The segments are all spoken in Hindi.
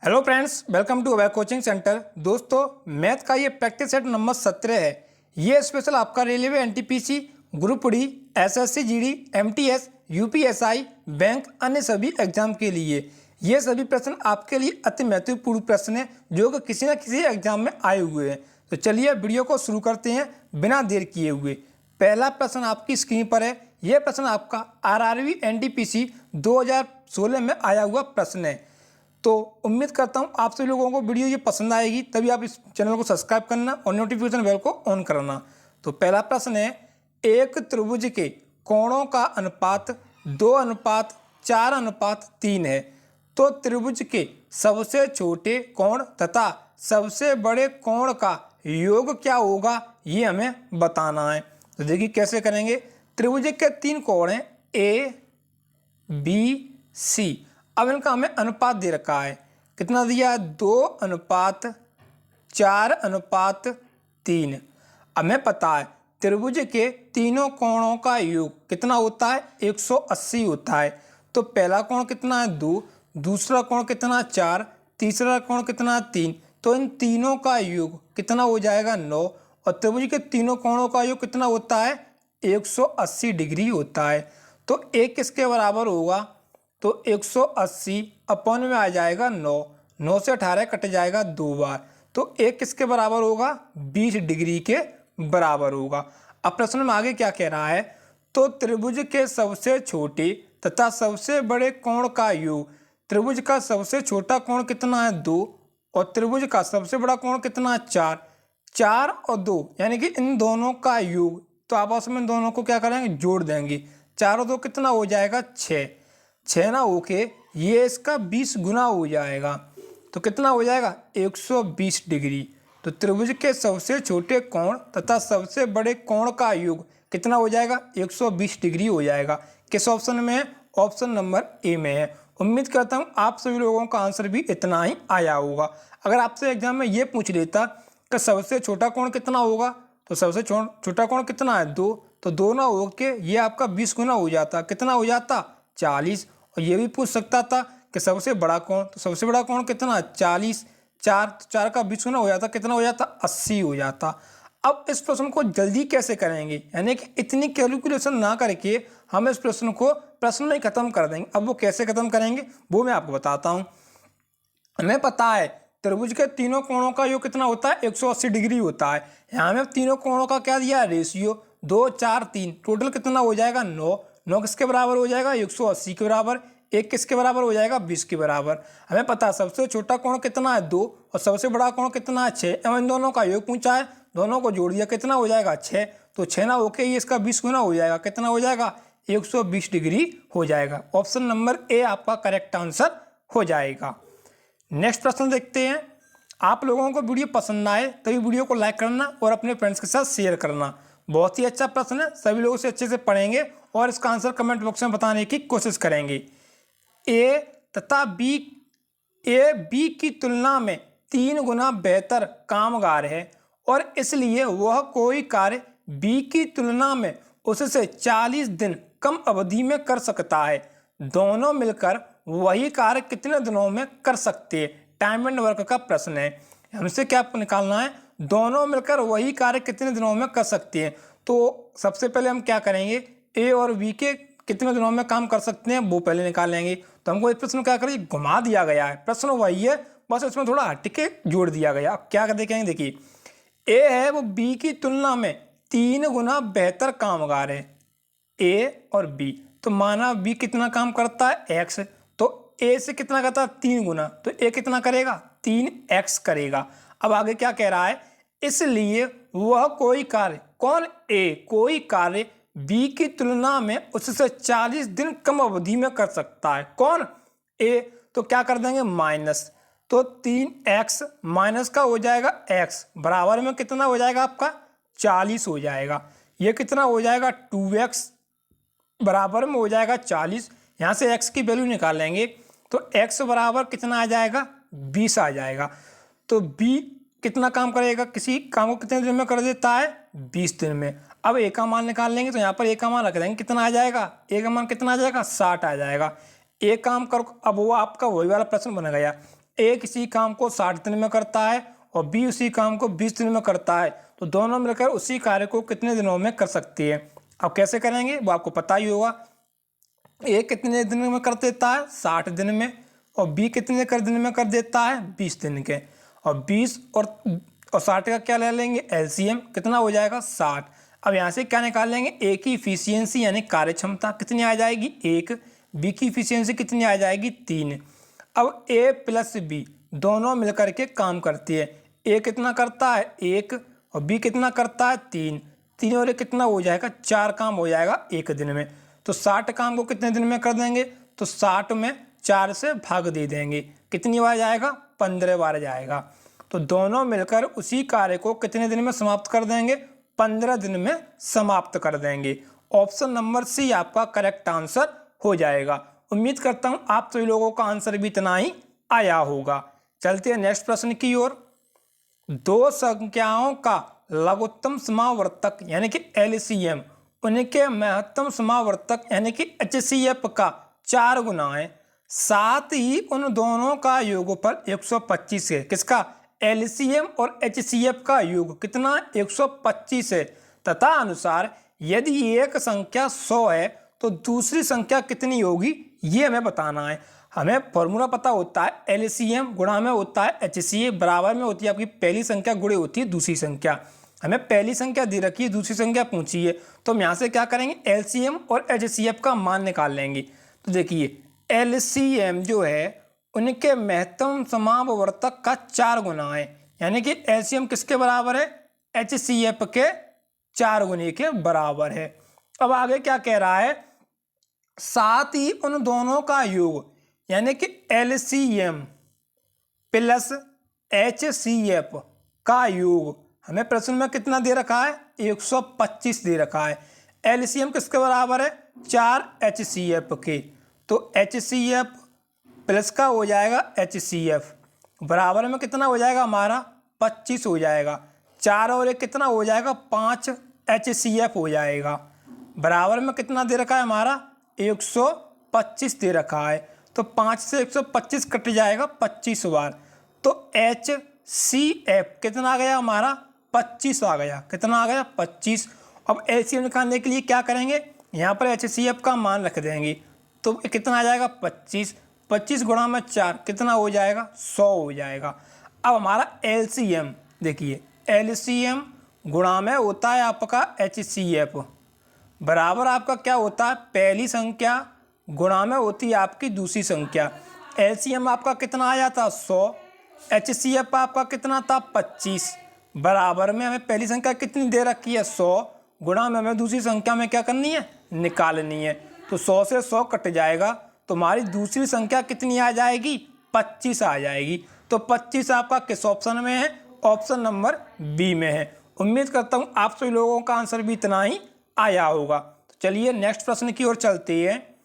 Hello friends, welcome to our coaching centre. दोस्तों, मैथ का ये प्रैक्टिस सेट नंबर 17 है। ये स्पेशल आपका railway, NTPC, group D, SSC GD, MTS, UPSI, bank अन्य सभी एग्जाम के लिए। ये सभी प्रश्न आपके लिए अति महत्वपूर्ण प्रश्न है जो कि किसी न किसी एग्जाम में आए हुए हैं। तो चलिए वीडियो को शुरू करते हैं बिना देर किए हुए। पहला प्रश्न आपकी स्क्रीन पर है। यह प्रश्न आपका आरआरबी एनटीपीसी 2016 में आया हुआ प्रश्न है। तो उम्मीद करता हूँ आप सभी लोगों को वीडियो ये पसंद आएगी, तभी आप इस चैनल को सब्सक्राइब करना और नोटिफिकेशन बेल को ऑन करना। तो पहला प्रश्न है, एक त्रिभुज के कोणों का अनुपात 2:4:3 है, तो त्रिभुज के सबसे छोटे कोण तथा सबसे बड़े कोण का योग क्या होगा, ये हमें बताना है। तो देखिए कैसे करेंगे। त्रिभुज के 3 कोण हैं, ए बी सी। अब इनका हमें अनुपात दे रखा है। कितना दिया है? 2:4:3। हमें पता है त्रिभुज के तीनों कोणों का योग कितना होता है? 180 होता है। तो पहला कोण कितना है? 2, दूसरा कोण कितना? 4, तीसरा कोण कितना? 3। तो इन तीनों का योग कितना हो जाएगा? 9। और त्रिभुज के तीनों कोणों का योग कितना होता है? 180 डिग्री होता है। तो एक किसके बराबर होगा? तो 180 अपॉन में आ जाएगा 9। 9 से 18 कट जाएगा 2 बार। तो एक किसके बराबर होगा? 20 डिग्री के बराबर होगा। अब प्रश्न में आगे क्या कह रहा है? तो त्रिभुज के सबसे छोटे तथा सबसे बड़े कोण का योग। त्रिभुज का सबसे छोटा कोण कितना है? 2। और त्रिभुज का सबसे बड़ा कोण कितना है? 4। 4 और 2 यानी कि इन दोनों का योग। तो आपस में इन दोनों को क्या करेंगे? जोड़ देंगे। 4 और 2 कितना हो जाएगा? 6। 6 ना होके ये इसका 20 गुना हो जाएगा। तो कितना हो जाएगा? 120 डिग्री। तो त्रिभुज के सबसे छोटे कोण तथा सबसे बड़े कोण का योग कितना हो जाएगा? 120 डिग्री हो जाएगा। किस ऑप्शन में है? ऑप्शन नंबर ए में है। उम्मीद करता हूँ आप सभी लोगों का आंसर भी इतना ही आया होगा। अगर आपसे एग्जाम में ये पूछ लेता कि सबसे छोटा कोण कितना होगा, तो सबसे छोटा कोण कितना है? 2। तो 2 ना होके ये आपका 20 गुना हो जाता। कितना हो जाता? 40। और ये भी पूछ सकता था कि सबसे बड़ा कोण, तो सबसे बड़ा कोण कितना? 40। 4 का 20 गुना हो जाता। कितना हो जाता? 80 हो जाता। अब इस प्रश्न को जल्दी कैसे करेंगे, यानी कि इतनी कैलकुलेशन ना करके हम इस प्रश्न को प्रश्न में खत्म कर देंगे। अब वो कैसे खत्म करेंगे वो मैं आपको बताता हूँ। हमें पता है त्रिभुज के तीनों कोणों का योग कितना होता है? 180 डिग्री होता है। यहाँ में तीनों कोणों का क्या दिया है? रेशियो 2, 4, 3। टोटल कितना हो जाएगा? 9। 9 किसके बराबर हो जाएगा? 180 के बराबर। एक किसके बराबर हो जाएगा? 20 के बराबर। हमें पता है सबसे छोटा कोण कितना है? 2। और सबसे बड़ा कोण कितना है? 6। इन दोनों का योग पूछा है, दोनों को जोड़ दिया। कितना हो जाएगा? 6। तो 6 ना होके ये इसका 20 गुना हो जाएगा। कितना हो जाएगा? 120 डिग्री हो जाएगा। ऑप्शन नंबर ए आपका करेक्ट आंसर हो जाएगा। नेक्स्ट प्रश्न देखते हैं। आप लोगों को वीडियो पसंद आए तभी वीडियो को लाइक करना और अपने फ्रेंड्स के साथ शेयर करना। बहुत ही अच्छा प्रश्न है, सभी लोगों से अच्छे से पढ़ेंगे और इसका आंसर कमेंट बॉक्स में बताने की कोशिश करेंगे। ए तथा बी, ए बी की तुलना में 3 गुना बेहतर कामगार है और इसलिए वह कोई कार्य बी की तुलना में उससे 40 दिन कम अवधि में कर सकता है। दोनों मिलकर वही कार्य कितने दिनों में कर सकते हैं? टाइम एंड वर्क का प्रश्न है। हमसे क्या निकालना है? दोनों मिलकर वही कार्य कितने दिनों में कर सकते हैं। तो सबसे पहले हम क्या करेंगे? ए और बी के कितने दिनों में काम कर सकते हैं वो पहले निकालेंगे। तो हमको इस प्रश्न क्या करिए? घुमा दिया गया है। प्रश्न वही है, बस इसमें थोड़ा हटके जोड़ दिया गया। अब क्या देखेंगे? देखिए, ए है वो बी की तुलना में 3 गुना बेहतर कामगार है। ए और बी, तो माना बी कितना काम करता है? एक्स। तो ए से कितना करता है? 3 गुना। तो ए कितना करेगा? 3x करेगा। अब आगे क्या कह रहा है? इसलिए वह कोई कार्य, कौन? ए, कोई कार्य बी की तुलना में उससे 40 दिन कम अवधि में कर सकता है। कौन? ए। तो क्या कर देंगे? माइनस। तो 3x माइनस का हो जाएगा x, बराबर में कितना हो जाएगा आपका? 40 हो जाएगा। ये कितना हो जाएगा? 2x बराबर में हो जाएगा 40। यहाँ से x की वैल्यू निकाल लेंगे तो x बराबर कितना आ जाएगा? 20 आ जाएगा। तो b कितना काम करेगा? किसी काम को कितने दिन में कर देता है? 20 दिन में। अब a का मान निकाल लेंगे तो यहाँ पर a का मान रख देंगे। कितना आ जाएगा? a का मान कितना आ जाएगा? 60 आ जाएगा। एक काम करो, अब वो आपका वही वाला प्रश्न बन गया। ए किसी काम को 60 दिन में करता है और बी उसी काम को 20 दिन में करता है, तो दोनों मिलकर उसी कार्य को कितने दिनों में कर सकती है। अब कैसे करेंगे वो आपको पता ही होगा। ए कितने दिन में कर देता है 60 दिन में, और बी कितने दिन में कर देता है 20 दिन के। और 20 और 60 का क्या ले लेंगे एलसीएम, कितना हो जाएगा 60। अब यहाँ से क्या निकाल लेंगे, ए की इफिशियंसी यानी कार्य क्षमता कितनी आ जाएगी 1, बी की इफिशियंसी कितनी आ जाएगी 3। अब ए प्लस बी दोनों मिलकर के काम करती है। ए कितना करता है 1 और बी कितना करता है 3, 3 और 1 कितना हो जाएगा 4 काम हो जाएगा 1 दिन में। तो 60 काम को कितने दिन में कर देंगे, तो 60 में 4 से भाग दे देंगे, कितनी बार जाएगा 15 बार जाएगा। तो दोनों मिलकर उसी कार्य को कितने दिन में समाप्त कर देंगे, 15 दिन में समाप्त कर देंगे। ऑप्शन नंबर सी आपका करेक्ट आंसर हो जाएगा। उम्मीद करता हूं आप सभी लोगों का आंसर भी इतना ही आया होगा। चलते हैं नेक्स्ट प्रश्न की ओर। दो संख्याओं का लघुत्तम समावर्तक यानी कि एलसीएम उनके महत्तम समावर्तक यानी कि एचसीएफ का 4 गुना है, साथ ही उन दोनों का योगफल 125 है। किसका, एलसीएम और एचसीएफ का योग कितना 125 है। तथा अनुसार यदि एक संख्या 100 है तो दूसरी संख्या कितनी होगी ये हमें बताना है। हमें फॉर्मूला पता होता है एलसीएम गुणा में होता है एचसीएफ, बराबर में होती है आपकी पहली संख्या गुणे होती है दूसरी संख्या। हमें पहली संख्या दे रखी है, दूसरी संख्या पूछी है, तो हम यहाँ से क्या करेंगे एलसीएम और एचसीएफ का मान निकाल लेंगे। तो देखिए एलसीएम जो है उनके महत्तम समावर्तक का 4 गुना है, यानी कि एलसीएम किसके बराबर है, एचसीएफ के 4 गुने के बराबर है। अब आगे क्या कह रहा है, साथ ही उन दोनों का योग यानी कि एलसीएम प्लस एचसीएफ का योग हमें प्रश्न में कितना दे रखा है 125 दे रखा है। एलसीएम किसके बराबर है 4 एचसीएफ के, तो एचसीएफ प्लस का हो जाएगा एचसीएफ, बराबर में कितना हो जाएगा हमारा 25 हो जाएगा। 4 और 1 कितना हो जाएगा 5 एचसीएफ हो जाएगा, बराबर में कितना दे रखा है हमारा 125 दे रखा है। तो 5 से 125 कट जाएगा 25 बार, तो एचसीएफ कितना आ गया हमारा 25 आ गया, कितना आ गया 25। अब एलसीएम निकालने के लिए क्या करेंगे, यहाँ पर एचसीएफ का मान रख देंगे, तो कितना आ जाएगा 25, 25 गुणा में 4 कितना हो जाएगा 100 हो जाएगा। अब हमारा एलसीएम देखिए, एलसीएम गुणा में होता है आपका एचसीएफ, बराबर आपका क्या होता है पहली संख्या गुणा में होती है आपकी दूसरी संख्या। एलसीएम आपका कितना आया था 100, एचसीएफ आपका कितना था 25, बराबर में हमें पहली संख्या कितनी दे रखी है 100, गुणा में हमें दूसरी संख्या में क्या करनी है निकालनी है। तो 100 से 100 कट जाएगा, तो हमारी दूसरी संख्या कितनी आ जाएगी 25 आ जाएगी। तो 25 आपका किस ऑप्शन में है, ऑप्शन नंबर बी में है। उम्मीद करता हूँ आप सभी लोगों का आंसर भी इतना ही आया होगा। तो चलिए नेक्स्ट प्रश्न की ओर चलते हैं।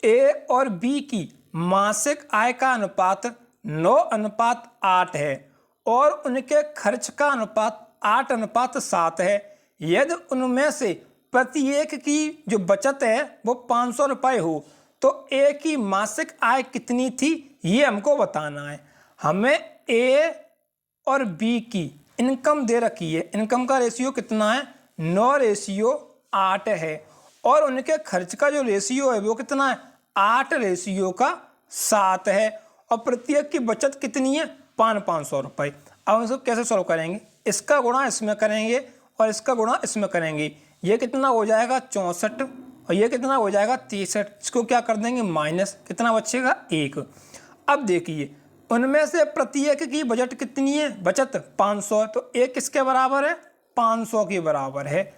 ए और बी की मासिक आय का अनुपात 9:8 है और उनके खर्च का अनुपात 8:7 है। यदि उनमें से प्रत्येक की जो बचत है वो 500 रुपये हो तो ए की मासिक आय कितनी थी ये हमको बताना है। हमें ए और बी की इनकम दे रखी है, इनकम का रेशियो कितना है 9:8 है, और उनके खर्च का जो रेशियो है वो कितना है 8:7 है, और प्रत्येक की बचत कितनी है 500 रुपये। अब इसको कैसे सॉल्व करेंगे, इसका गुणा इसमें करेंगे और इसका गुणा इसमें करेंगे, ये कितना हो जाएगा 64 और ये कितना हो जाएगा 63। इसको क्या कर देंगे माइनस, कितना बचेगा 1। अब देखिए उनमें से प्रत्येक की बजट कितनी है बचत 500, तो एक किसके बराबर है 500 के बराबर है।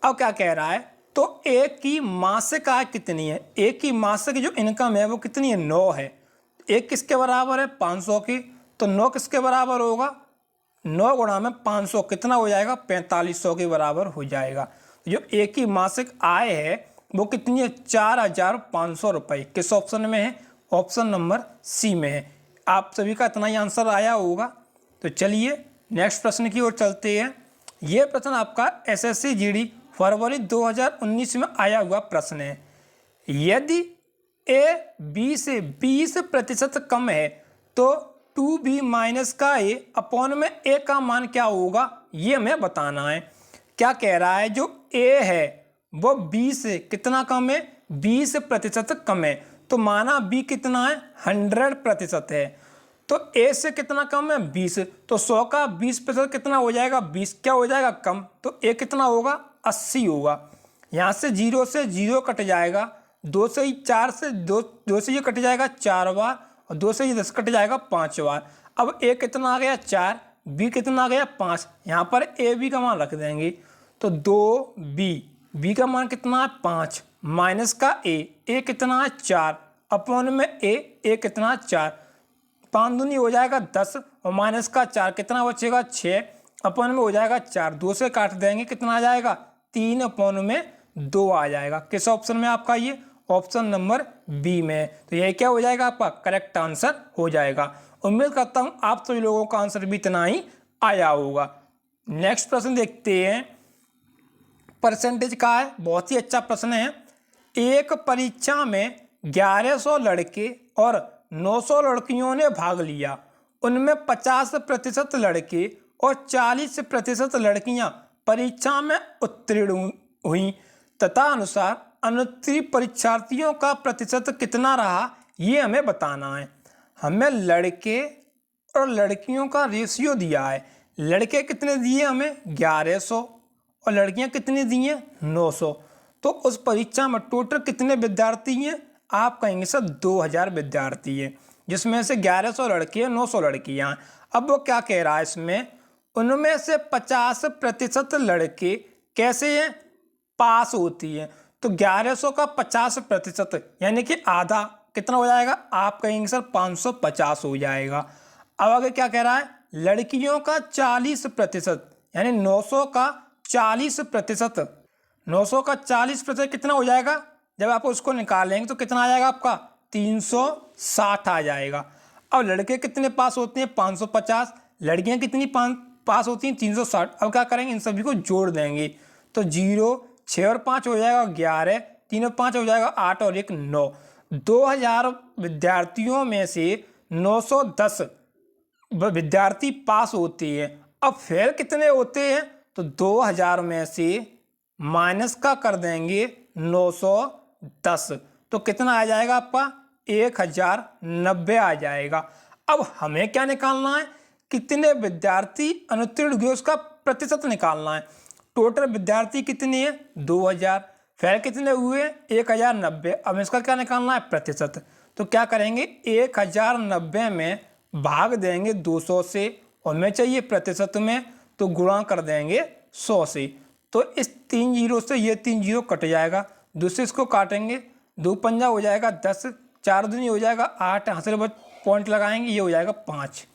अब क्या कह रहा है, तो एक की मासिक आय कितनी है, एक की मासिक जो इनकम है वो कितनी है 9 है, एक किसके बराबर है 500 की, तो 9 किसके बराबर होगा 9 गुणा में 500 कितना हो जाएगा 4500 के बराबर हो जाएगा। जो एक की मासिक आय है वो कितनी है 4500 रुपये, किस ऑप्शन में है, ऑप्शन नंबर सी में है। आप सभी का इतना ही आंसर आया होगा। तो चलिए नेक्स्ट प्रश्न की ओर चलते हैं। ये प्रश्न आपका एसएससी जीडी फरवरी 2019 में आया हुआ प्रश्न है। यदि ए बी से 20% कम है तो 2b माइनस का a अपॉन में a का मान क्या होगा ये हमें बताना है। क्या कह रहा है, जो a है वो b से कितना कम है, 20% कम है। तो माना b कितना है, 100% है। तो a से कितना कम है, 20। तो 100 का 20% कितना हो जाएगा, 20 क्या हो जाएगा कम। तो a कितना होगा, 80 होगा। यहाँ से 0 से 0 कट जाएगा, 2 से 4 से 2 से ये कट जाएगा 4 बार, और 2 से ये 10 कट जाएगा 5 बार। अब a कितना आ गया 4, b कितना आ गया 5। यहाँ पर a b का मान रख देंगे। तो 2b का मान कितना है 5 माइनस का a कितना है 4 अपॉन में a कितना 4। 5 दूनी हो जाएगा 10 और माइनस का 4 कितना बचेगा 6 अपॉन में हो जाएगा 4। 2 से काट देंगे कितना आ जाएगा 3 अपॉन में 2 आ जाएगा। किस ऑप्शन में आपका, ये ऑप्शन नंबर बी में। तो यह क्या हो जाएगा आपका करेक्ट आंसर हो जाएगा। उम्मीद करता हूं आप सभी लोगों का आंसर भी इतना ही आया होगा। नेक्स्ट प्रश्न देखते हैं, परसेंटेज का है, बहुत ही अच्छा प्रश्न है। एक परीक्षा में 1100 लड़के और 900 लड़कियों ने भाग लिया। उनमें 50% लड़के और 40% लड़कियां परीक्षा में उत्तीर्ण हुई तथा अनुसार अनुत्तीर्ण परीक्षार्थियों का प्रतिशत कितना रहा ये हमें बताना है। हमें लड़के और लड़कियों का रेशियो दिया है। लड़के कितने दिए हमें 1100 और लड़कियां कितनी दी हैं 900। तो उस परीक्षा में टोटल कितने विद्यार्थी हैं, आप कहेंगे सर 2000 विद्यार्थी हैं, जिसमें से 1100 लड़के हैं 900 लड़कियां। अब वो क्या कह रहा है इसमें, उनमें से 50% लड़के कैसे हैं, पास होती हैं। तो 1100 का 50% यानी कि आधा कितना हो जाएगा, आप कहेंगे सर 550 हो जाएगा। अब आगे क्या कह रहा है, लड़कियों का 40% यानी 900 का 40%, 900 का 40% कितना हो जाएगा, जब आप उसको निकालेंगे तो कितना आ जाएगा आपका 360 आ जाएगा। अब लड़के कितने पास होते हैं 550, लड़कियां कितनी पास होती हैं 360। अब क्या करेंगे, इन सभी को जोड़ देंगे। तो 0 6 और 5 हो जाएगा 11, 3 और 5 हो जाएगा 8 और 1 9। 2000 विद्यार्थियों में से 910 विद्यार्थी पास होते हैं। अब फेल कितने होते हैं, तो 2000 में से माइनस का कर देंगे 910, तो कितना आ जाएगा आपका 1090 आ जाएगा। अब हमें क्या निकालना है, कितने विद्यार्थी अनुत्तीर्ण हुए उसका प्रतिशत निकालना है। टोटल विद्यार्थी कितने हैं 2000, फेल कितने हुए 1090। अब इसका क्या निकालना है प्रतिशत। तो क्या करेंगे 1090 में भाग देंगे 200 से, और हमें चाहिए प्रतिशत में तो गुणा कर देंगे 100 से। तो इस 3 जीरो से ये 3 जीरो कट जाएगा, दूसरे इसको काटेंगे 2 पंजा हो जाएगा 10, 4 दूनी हो जाएगा 8, यहाँ से पॉइंट लगाएंगे ये हो जाएगा 5।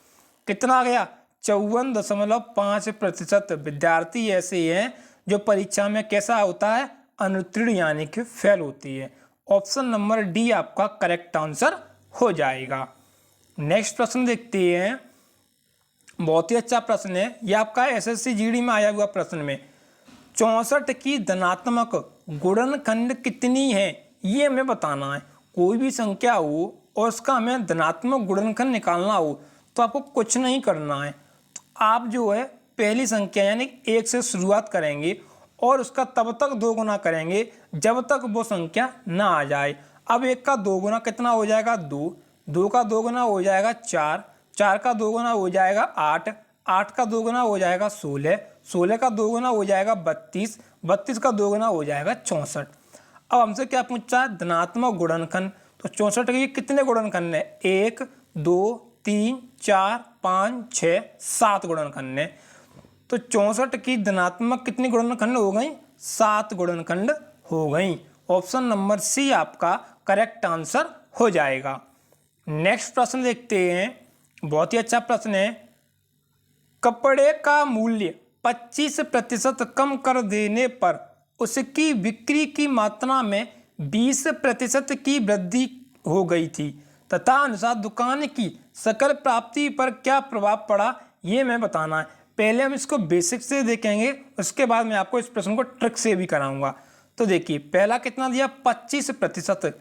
कितना आ गया 54.5% विद्यार्थी ऐसे हैं जो परीक्षा में कैसा होता है अनुत्तीर्ण यानी कि फेल होती है। ऑप्शन नंबर डी आपका करेक्ट आंसर हो जाएगा। नेक्स्ट प्रश्न देखते हैं, बहुत ही अच्छा प्रश्न है, यह आपका एसएससी जीडी में आया हुआ प्रश्न में 64 की धनात्मक गुणनखंड कितनी है ये हमें बताना है। कोई भी संख्या हो और उसका हमें धनात्मक गुणनखंड निकालना हो तो आपको कुछ नहीं करना है। तो आप जो है पहली संख्या यानी 1 से शुरुआत करेंगे और उसका तब तक 2 गुना करेंगे जब तक वो संख्या ना आ जाए। अब 1 का 2 गुना कितना हो जाएगा 2, 2 का 2 गुना हो जाएगा 4, 4 का 2 गुना हो जाएगा 8, 8 का 2 गुना हो जाएगा 16, 16 का 2 गुना हो जाएगा 32, 32 का 2 गुना हो जाएगा 64। अब हमसे क्या पूछा है धनात्मक गुणनखंड। तो 64 के कितने गुणनखंड है 1 2 3 4 5 6 7 गुणनखंड है। तो 64 की धनात्मक कितनी गुणनखंड हो गई 7 गुणनखंड हो गई। ऑप्शन नंबर सी आपका करेक्ट आंसर हो जाएगा। नेक्स्ट प्रश्न देखते हैं, बहुत ही अच्छा प्रश्न है। कपड़े का मूल्य 25% कम कर देने पर उसकी बिक्री की मात्रा में 20% की वृद्धि हो गई थी तथा अनुसार दुकान की सकल प्राप्ति पर क्या प्रभाव पड़ा ये मैं बताना है। पहले हम इसको बेसिक से देखेंगे, उसके बाद मैं आपको इस प्रश्न को ट्रिक से भी कराऊंगा। तो देखिए पहला कितना दिया 25%।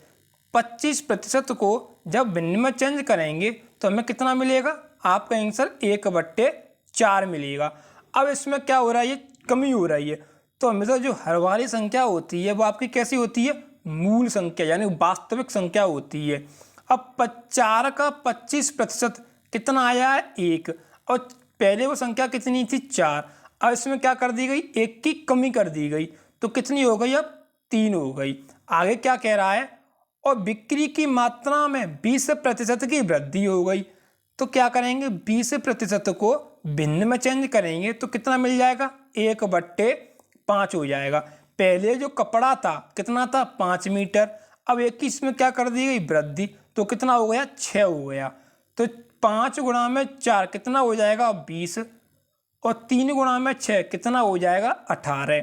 25% को जब भिन्न में चेंज करेंगे तो हमें कितना मिलेगा, आपका आंसर 1/4 मिलेगा। अब इसमें क्या हो रहा है, ये कमी हो रही है। तो हमेशा जो हर वाली संख्या होती है वो आपकी कैसी होती है, मूल संख्या यानी वास्तविक संख्या होती है। अब 4 का 25% कितना आया है, 1। और पहले वो संख्या कितनी थी, 4। अब इसमें क्या कर दी गई, 1 की कमी कर दी गई, तो कितनी हो गई, अब 3 हो गई। आगे क्या कह रहा है, और बिक्री की मात्रा में 20% की वृद्धि हो गई। तो क्या करेंगे, 20% को भिन्न में चेंज करेंगे तो कितना मिल जाएगा, 1/5 हो जाएगा। पहले जो कपड़ा था कितना था, 5 मीटर। अब 1 की इसमें क्या कर दी गई, वृद्धि, तो कितना हो गया, 6 हो गया। तो 5 गुणा में 4 कितना हो जाएगा, 20। और 3 गुणा में 6 कितना हो जाएगा, 18।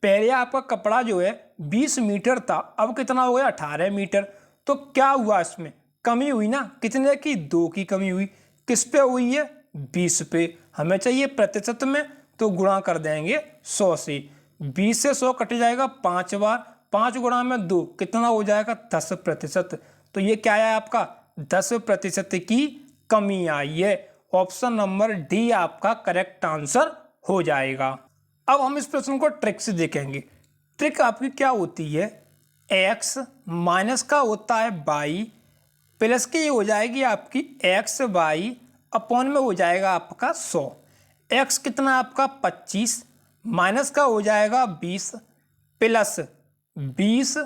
पहले आपका कपड़ा जो है 20 मीटर था, अब कितना हो गया, 18 मीटर। तो क्या हुआ, इसमें कमी हुई ना, कितने की, 2 की कमी हुई। किस पे हुई है, 20 पे। हमें चाहिए प्रतिशत में, तो गुणा कर देंगे 100 से। 20 से 100 कट जाएगा 5 बार, 5 गुणा में 2 कितना हो जाएगा, 10%। तो ये क्या है आपका, 10% की कमी आई है। ऑप्शन नंबर डी आपका करेक्ट आंसर हो जाएगा। अब हम इस प्रश्न को ट्रिक से देखेंगे। ट्रिक आपकी क्या होती है, x माइनस का होता है y, प्लस की हो जाएगी आपकी xy, अपॉन में हो जाएगा आपका 100। x कितना आपका 25, माइनस का हो जाएगा 20, प्लस 20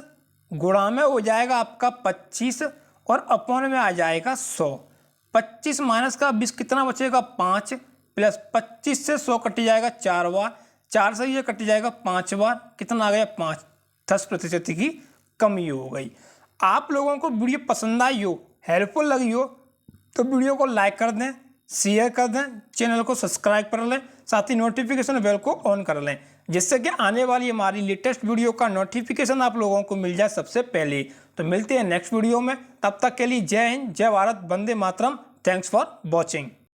गुणा में हो जाएगा आपका 25, और अपॉन में आ जाएगा 100। 25 माइनस का 20 कितना बचेगा, 5, प्लस 25 से 100 कट जाएगा 4 बार, 4 से ये कट जाएगा 5 बार, कितना आ गया, 5। 10% की कमी हो गई। आप लोगों को वीडियो पसंद आई हो, हेल्पफुल लगी हो, तो वीडियो को लाइक कर दें, शेयर कर दें, चैनल को सब्सक्राइब कर लें, साथ ही नोटिफिकेशन बेल को ऑन कर लें, जिससे कि आने वाली हमारी लेटेस्ट वीडियो का नोटिफिकेशन आप लोगों को मिल जाए सबसे पहले। तो मिलते हैं नेक्स्ट वीडियो में, तब तक के लिए जय हिंद, जय Bharat, Vande Mataram. Thanks for watching.